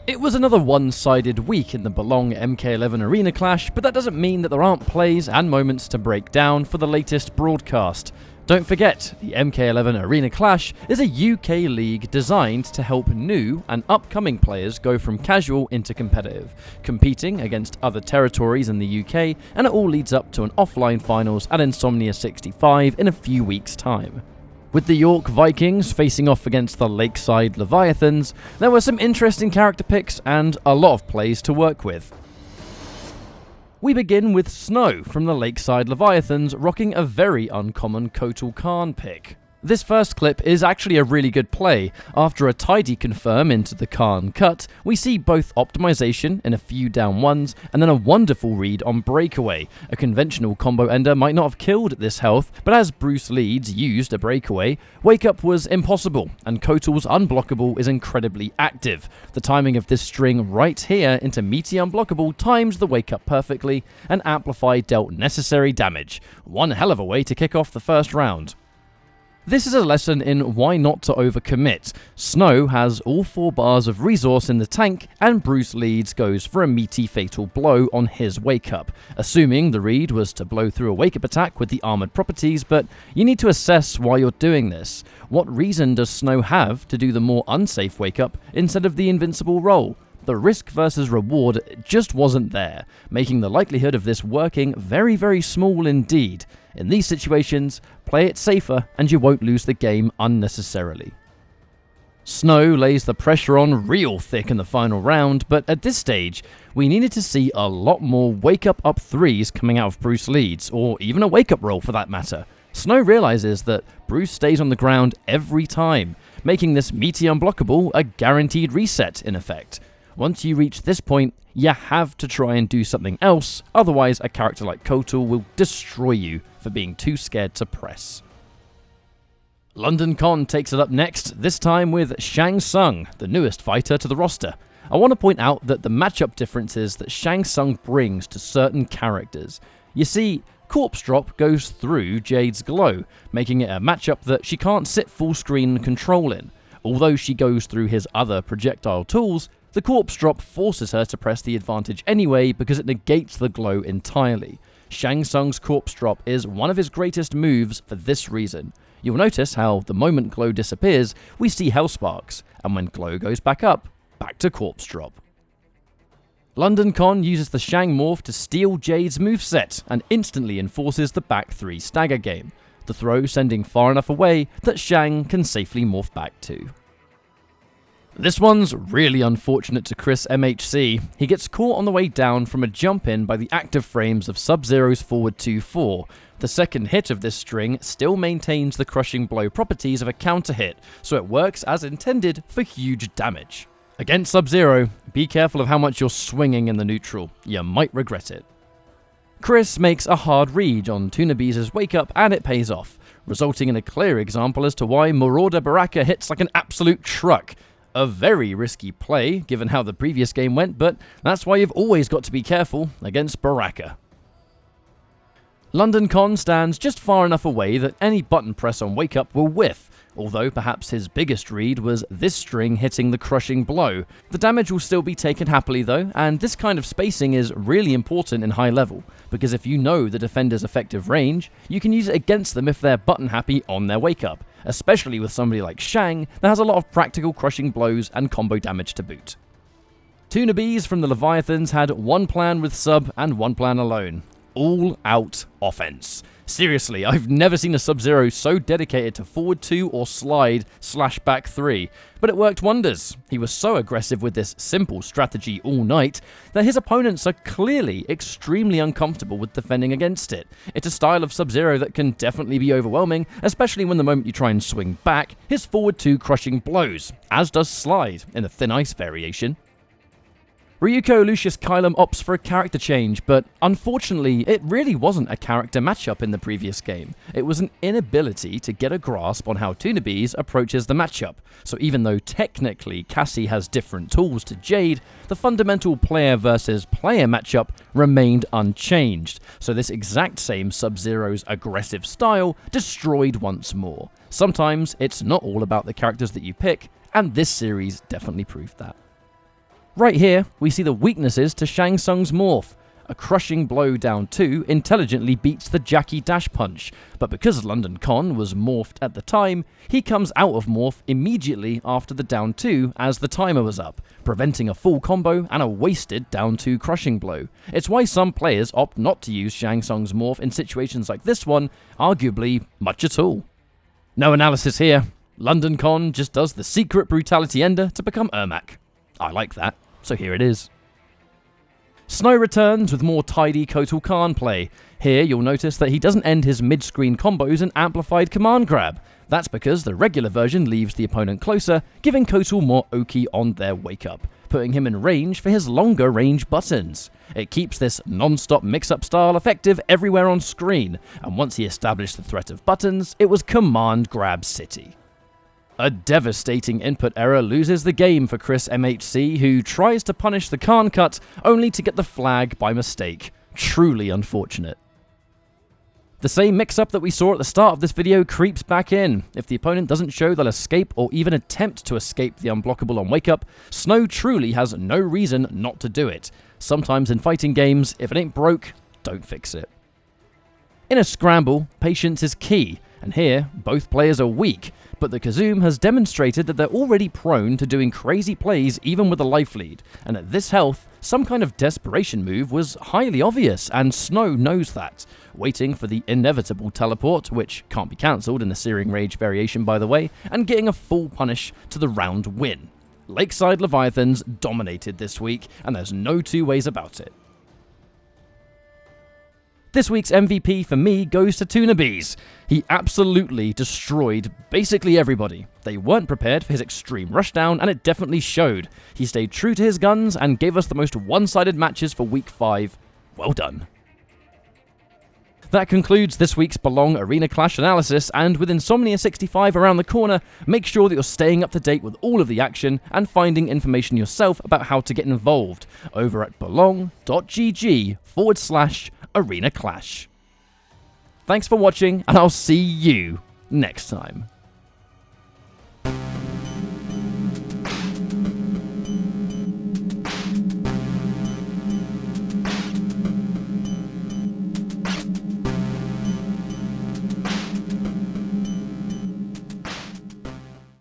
It was another one-sided week in the Belong MK11 Arena Clash, but that doesn't mean that there aren't plays and moments to break down for the latest broadcast. Don't forget, the MK11 Arena Clash is a UK league designed to help new and upcoming players go from casual into competitive, competing against other territories in the UK, and it all leads up to an offline finals at Insomnia 65 in a few weeks' time. With the York Vikings facing off against the Lakeside Leviathans, there were some interesting character picks and a lot of plays to work with. We begin with Snow from the Lakeside Leviathans rocking a very uncommon Kotal Kahn pick. This first clip is actually a really good play. After a tidy confirm into the Kahn cut, we see both optimization in a few down ones and then a wonderful read on breakaway. A conventional combo ender might not have killed at this health, but as Bruce Leeds used a breakaway, wake up was impossible and Kotal's unblockable is incredibly active. The timing of this string right here into meaty unblockable times the wake up perfectly, and Amplify dealt necessary damage. One hell of a way to kick off the first round. This is a lesson in why not to overcommit. Snow has all 4 bars of resource in the tank, and Bruce Leeds goes for a meaty fatal blow on his wake-up, assuming the read was to blow through a wake-up attack with the armored properties, but you need to assess why you're doing this. What reason does Snow have to do the more unsafe wake-up instead of the invincible roll? The risk versus reward just wasn't there, making the likelihood of this working very, very small indeed. In these situations, play it safer and you won't lose the game unnecessarily. Snow lays the pressure on real thick in the final round, but at this stage, we needed to see a lot more wake-up up 3s coming out of Bruce Leeds, or even a wake-up roll for that matter. Snow realizes that Bruce stays on the ground every time, making this meaty unblockable a guaranteed reset in effect. Once you reach this point, you have to try and do something else, otherwise a character like Kotal will destroy you for being too scared to press. London Con takes it up next, this time with Tsung, the newest fighter to the roster. I want to point out that the matchup differences that Tsung brings to certain characters. You see, Corpse Drop goes through Jade's Glow, making it a matchup that she can't sit full screen and control in. Although she goes through his other projectile tools, the Corpse Drop forces her to press the advantage anyway because it negates the glow entirely. Tsung's Corpse Drop is one of his greatest moves for this reason. You'll notice how the moment glow disappears, we see Hellsparks, and when glow goes back up, back to Corpse Drop. London Con uses the Shang morph to steal Jade's moveset and instantly enforces the back 3 stagger game, the throw sending far enough away that Shang can safely morph back to. This one's really unfortunate to Chris MHC. He gets caught on the way down from a jump in by the active frames of Sub-Zero's forward 2-4. The second hit of this string still maintains the crushing blow properties of a counter hit, so it works as intended for huge damage. Against Sub-Zero, be careful of how much you're swinging in the neutral. You might regret it. Chris makes a hard read on Tunabee's wake up and it pays off, resulting in a clear example as to why Marauder Baraka hits like an absolute truck. A very risky play, given how the previous game went, but that's why you've always got to be careful against Baraka. London Con stands just far enough away that any button press on Wake Up will whiff, although perhaps his biggest read was this string hitting the crushing blow. The damage will still be taken happily though, and this kind of spacing is really important in high level, because if you know the defender's effective range, you can use it against them if they're button happy on their Wake Up, especially with somebody like Shang that has a lot of practical crushing blows and combo damage to boot. Tunabees from the Leviathans had one plan with sub and one plan alone. All out offense. Seriously, I've never seen a Sub-Zero so dedicated to forward 2 or slide / back 3, but it worked wonders. He was so aggressive with this simple strategy all night that his opponents are clearly extremely uncomfortable with defending against it. It's a style of Sub-Zero that can definitely be overwhelming, especially when the moment you try and swing back, his forward 2 crushing blows, as does slide in the Thin Ice variation. Ryuko Lucius Kylum opts for a character change, but unfortunately it really wasn't a character matchup in the previous game. It was an inability to get a grasp on how Tunabees approaches the matchup, so even though technically Cassie has different tools to Jade, the fundamental player versus player matchup remained unchanged, so this exact same Sub-Zero's aggressive style destroyed once more. Sometimes it's not all about the characters that you pick, and this series definitely proved that. Right here, we see the weaknesses to Shang Tsung's morph. A crushing blow down 2 intelligently beats the Jackie dash punch, but because London Kahn was morphed at the time, he comes out of morph immediately after the down 2 as the timer was up, preventing a full combo and a wasted down 2 crushing blow. It's why some players opt not to use Shang Tsung's morph in situations like this one, arguably much at all. No analysis here. London Kahn just does the secret brutality ender to become Ermac. I like that, so here it is. Snow returns with more tidy Kotal Kahn play. Here you'll notice that he doesn't end his mid-screen combos in amplified command grab. That's because the regular version leaves the opponent closer, giving Kotal more Oki on their wake up, putting him in range for his longer range buttons. It keeps this non-stop mix-up style effective everywhere on screen, and once he established the threat of buttons, it was command grab city. A devastating input error loses the game for Chris MHC, who tries to punish the Kahn cut only to get the flag by mistake. Truly unfortunate. The same mix-up that we saw at the start of this video creeps back in. If the opponent doesn't show they'll escape or even attempt to escape the unblockable on wake up, Snow truly has no reason not to do it. Sometimes in fighting games, if it ain't broke, don't fix it. In a scramble, patience is key, and here, both players are weak, but the Kazoom has demonstrated that they're already prone to doing crazy plays even with a life lead, and at this health, some kind of desperation move was highly obvious, and Snow knows that, waiting for the inevitable teleport, which can't be cancelled in the Searing Rage variation by the way, and getting a full punish to the round win. Lakeside Leviathans dominated this week, and there's no two ways about it. This week's MVP for me goes to Tunabees. He absolutely destroyed basically everybody. They weren't prepared for his extreme rushdown, and it definitely showed. He stayed true to his guns and gave us the most one-sided matches for week 5. Well done. That concludes this week's Belong Arena Clash analysis, and with Insomnia65 around the corner, make sure that you're staying up to date with all of the action and finding information yourself about how to get involved over at belong.gg/Arena Clash. Thanks for watching, and I'll see you next time.